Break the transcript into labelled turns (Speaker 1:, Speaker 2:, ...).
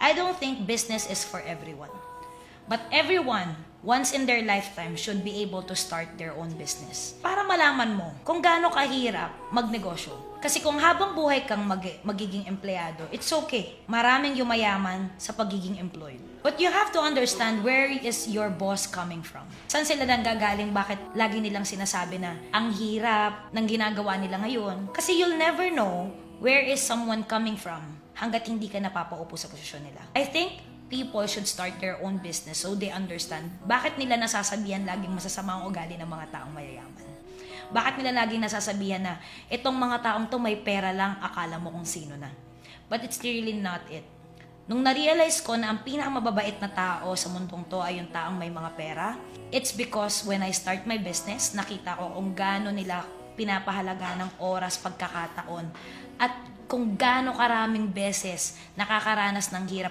Speaker 1: I don't think business is for everyone. But everyone, once in their lifetime, should be able to start their own business. Para malaman mo kung gaano kahirap magnegosyo. Kasi kung habang buhay kang magiging empleyado, it's okay. Maraming yumayaman sa pagiging employed. But you have to understand where is your boss coming from. Saan sila nanggagaling? Bakit lagi nilang sinasabi na ang hirap ng ginagawa nila ngayon? Kasi you'll never know where is someone coming from hanggat hindi ka napapaupo sa posisyon nila. I think people should start their own business so they understand bakit nila nasasabihan laging masasama ang ugali ng mga taong mayayaman. Bakit nila laging nasasabihan na itong mga taong to may pera lang, akala mo kung sino na. But it's really not it. Nung na-realize ko na ang pinakamababait na tao sa mundong to ay yung taong may mga pera, it's because when I start my business, nakita ko kung gaano nila pinapahalaga ng oras, pagkakataon, at kung gaano karaming beses nakakaranas ng hirap